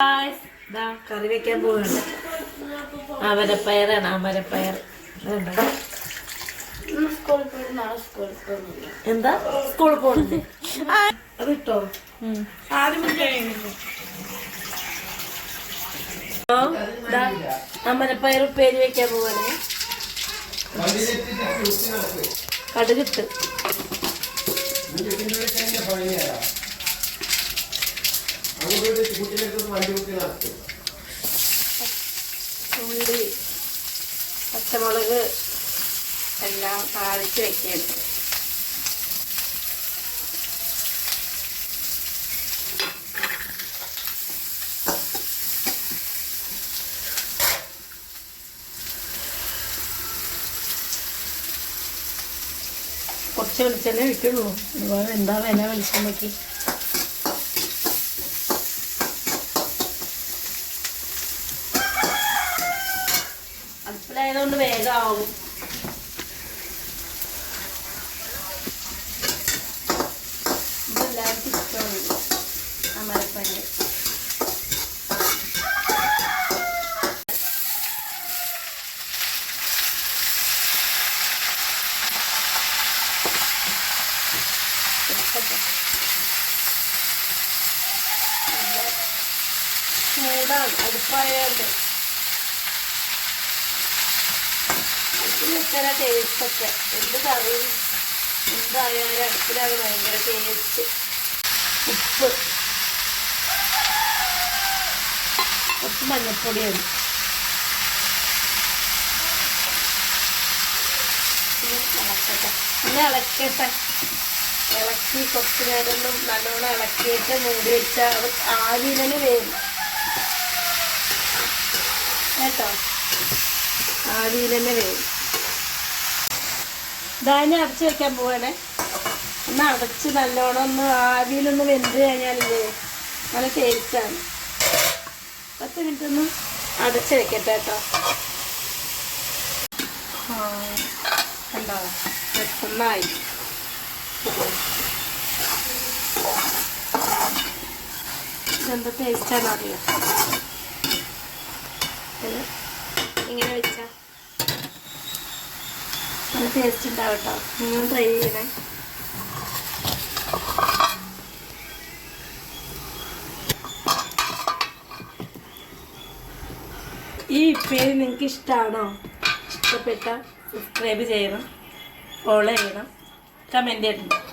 കറി വെക്കാൻ പോവാണ്. അമരപ്പയറാണ്. അമരപ്പയർ എന്താ സ്കൂളിൽ പോകണില്ലേ? അത് ഇട്ടോ ആദ്യം അമരപ്പയർ ഉപ്പേരി വെക്കാൻ പോവാണ്. കടുകിട്ട് ഉള്ളി പച്ചമുളക് എല്ലാം താളിച്ച് വെക്കണം. കുറച്ച് വെളിച്ചെണ്ണ ഇട്ടുള്ളൂ. എന്താ വില വെളിച്ചെണ്ണയ്ക്ക്? അടുപ്പിലായതുകൊണ്ട് വേഗം ആവും. ഇതെല്ലാവർക്കും ഇഷ്ടമാണ് അമരപ്പയർ. ചൂടാണ് അടുപ്പായതുകൊണ്ട്. അടുപ്പിൽ ടേസ്റ്റൊക്കെ എന്ത് കറിയും എന്തായാലും അടുപ്പിലാണ് ഭയങ്കര ടേസ്റ്റ്. ഉപ്പ്, കുറച്ച് മഞ്ഞൾപ്പൊടിയാണ്. പിന്നെ ഇളക്കട്ടെ. ഇളക്കി കുറച്ച് നേരമൊന്നും നല്ലോണം ഇളക്കിയിട്ട് മൂടി വെച്ചാൽ അത് ആവിയിലെ വേവും കേട്ടോ. ആവിയിലെ വേവും. ധാന്യം അടച്ച് വെക്കാൻ പോവാണേ. ഒന്ന് അടച്ച് നല്ലോണം ഒന്ന് ആവിയിലൊന്ന് വെന്ത് കഴിഞ്ഞാലില്ലേ നല്ല ടേസ്റ്റാണ്. 10 മിനിറ്റ് ഒന്ന് അടച്ച് വെക്കട്ടെ കേട്ടോ. കണ്ടോ പെട്ടെന്നായി. ഇതെന്താ ടേസ്റ്റാണെന്ന് അറിയാം. ഇങ്ങനെ വെച്ചാൽ നല്ല ടേസ്റ്റ് ഉണ്ടാവും കേട്ടോ. നിങ്ങൾ ട്രൈ ചെയ്യണേ. ഈ ഉപ്പേരി നിങ്ങൾക്ക് ഇഷ്ടമാണോ? ഇഷ്ടപ്പെട്ട സബ്സ്ക്രൈബ് ചെയ്യണം, ഫോളോ ചെയ്യണം, കമൻറ്റ് ചെയ്യണം.